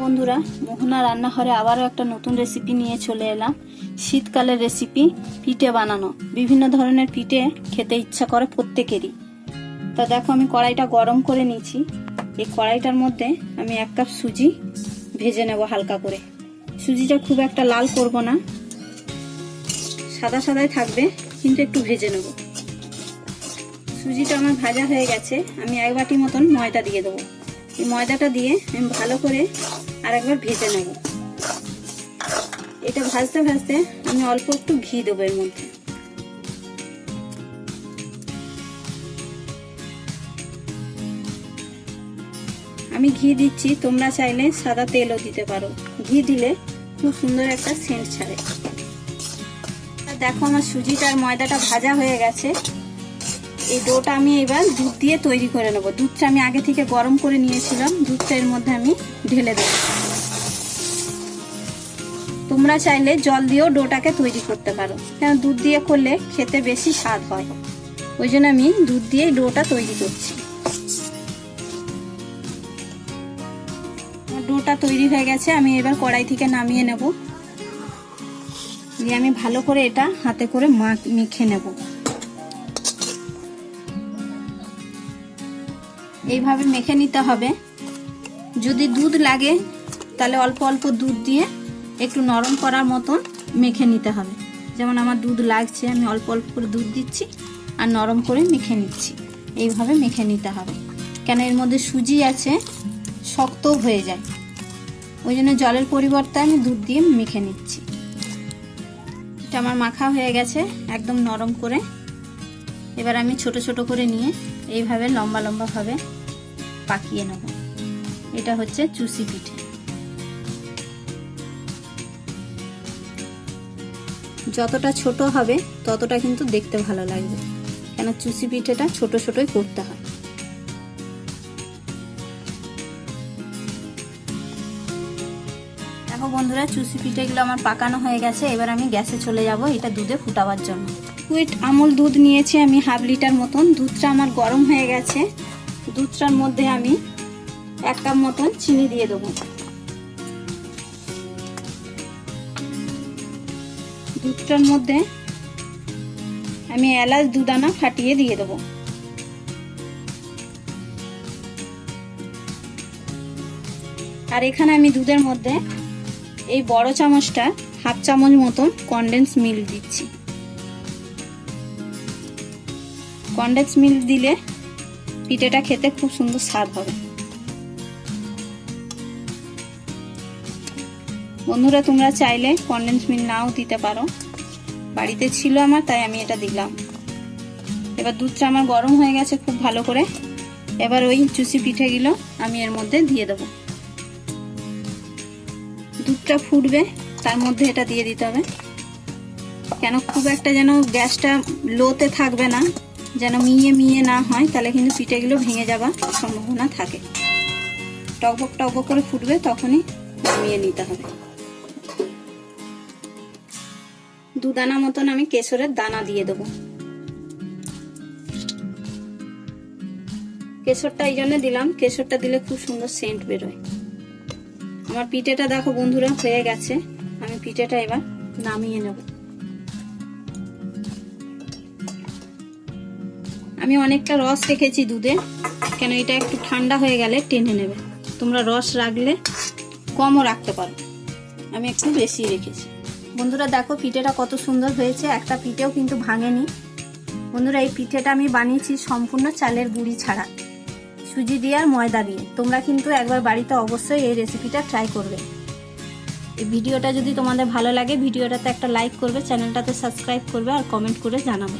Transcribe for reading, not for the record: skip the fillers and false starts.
বন্ধুরা, মোহনা রান্নাঘরে আবারও একটা নতুন রেসিপি নিয়ে চলে এলাম। শীতকালের রেসিপি, পিঠে বানানো। বিভিন্ন ধরনের পিঠে খেতে ইচ্ছা করে প্রত্যেকেরই। তা দেখো, আমি কড়াইটা গরম করে নিয়েছি। এই কড়াইটার মধ্যে আমি 1 কাপ সুজি ভেজে নেব হালকা করে। সুজিটা খুব একটা লাল করব না, সাদা সাদাই থাকবে, কিন্তু একটু ভেজে নেব। সুজিটা আমার ভাজা হয়ে গেছে। আমি 1 বাটি মতন ময়দা দিয়ে দেবো। এই ময়দাটা দিয়ে আমি ভালো করে আরেকবার ভেজে নেব। এটা ভাজতে ভাজতে আমি অল্প একটু ঘি দেবো এর মধ্যে। আমি ঘি দিচ্ছি, তোমরা চাইলে সাদা তেলও দিতে পারো। ঘি দিলে খুব সুন্দর একটা সেন্ট ছাড়ে। দেখো, আমার সুজিটা আর ময়দাটা ভাজা হয়ে গেছে। এই ডোটা আমি এবার দুধ দিয়ে তৈরি করে নেব। দুধটা আমি আগে থেকে গরম করে নিয়েছিলাম। দুধটা এর মধ্যে আমি ঢেলে দেব। তোমরা চাইলে জল দিয়েও ডোটাকে তৈরি করতে পারো, কারণ দুধ দিয়ে করলে খেতে বেশি স্বাদ হয়। ওই জন্য আমি দুধ দিয়ে ডোটা তৈরি করছি। ডোটা তৈরি হয়ে গেছে। আমি এবার কড়াই থেকে নামিয়ে নেব। দিয়ে আমি ভালো করে এটা হাতে করে মেখে নেব। এইভাবে মেখে নিতে হবে। যদি দুধ লাগে তাহলে অল্প অল্প দুধ দিয়ে একটু নরম করার মতন মেখে নিতে হবে। যেমন আমার দুধ লাগছে, আমি অল্প অল্প করে দুধ দিচ্ছি আর নরম করে মেখে নিচ্ছি। এইভাবে মেখে নিতে হবে, কেন এর মধ্যে সুজি আছে, শক্তও হয়ে যায়। ওই জন্য জলের পরিবর্তে আমি দুধ দিয়ে মেখে নিচ্ছি। এটা আমার মাখা হয়ে গেছে একদম নরম করে। এবার আমি ছোট ছোট করে নিয়ে এইভাবে লম্বা লম্বা ভাবে পাকিয়ে নেব। এটা হচ্ছে চুষি পিঠে। যতটা ছোট হবে ততটা কিন্তু দেখতে ভালো লাগবে, কেন চুষি পিঠেটা ছোট ছোটই করতে হয়। দেখো বন্ধুরা, চুষি পিঠেগুলো আমার পাকানো হয়ে গেছে। এবার আমি গ্যাসে চলে যাব এটা দুধে ফুটাবার জন্য। সুইট আমুল দুধ নিয়েছি আমি 1/2 লিটার মতন। দুধটা আমার গরম হয়ে গেছে। দুধটার মধ্যে আমি 1 কাপ মতন চিনি দিয়ে দেবো। দুধটার মধ্যে আমি এলাচ 2 দানা ফাটিয়ে দিয়ে দেবো। আর এখানে আমি দুধের মধ্যে এই বড় চামচটা 1/2 চামচ মতন কনডেন্স মিল্ক দিচ্ছি। কনডেন্স মিল্ক দিলে পিঠেটা খেতে খুব সুন্দর স্বাদ হবে। বন্ধুরা, তোমরা চাইলে কনডেন্স মিল্ক নাও দিতে পারো। বাড়িতে ছিল আমার, তাই আমি এটা দিলাম। এবার দুধটা আমার গরম হয়ে গেছে খুব ভালো করে। এবার ওই চুষি পিঠেগুলো আমি এর মধ্যে দিয়ে দেবো। দুধটা ফুটবে, তার মধ্যে এটা দিয়ে দিতে হবে। কেন খুব একটা যেন গ্যাসটা লোতে থাকবে না, যেন মিয়ে মিয়ে না হয়, তাহলে কিন্তু পিঠেগুলো ভেঙে যাবার সম্ভাবনা থাকে। টকবক টকবক করে ফুটবে, তখনই নামিয়ে নিতে হবে। 2 দানা মতন আমি কেশরের দানা দিয়ে দেবো। কেশরটা এই জন্য দিলাম, কেশরটা দিলে খুব সুন্দর সেন্ট বেরোয়। আমার পিঠেটা দেখো বন্ধুরা হয়ে গেছে। আমি পিঠেটা এবার নামিয়ে নেব। আমি অনেকটা রস রেখেছি দুধে, কেন এটা একটু ঠান্ডা হয়ে গেলে টেনে নেবে। তোমরা রস রাখলে কমও রাখতে পারো, আমি একটু বেশি রেখেছি। বন্ধুরা দেখো, পিঠেটা কত সুন্দর হয়েছে, একটা পিঠেও কিন্তু ভাঙেনি। বন্ধুরা, এই পিঠেটা আমি বানিয়েছি সম্পূর্ণ চালের গুঁড়ি ছাড়া, সুজি দিয়ে আর ময়দা দিয়ে। তোমরা কিন্তু একবার বাড়িতে অবশ্যই এই রেসিপিটা ট্রাই করবে। এই ভিডিওটা যদি তোমাদের ভালো লাগে, ভিডিওটাতে একটা লাইক করবে, চ্যানেলটাতে সাবস্ক্রাইব করবে আর কমেন্ট করে জানাবে।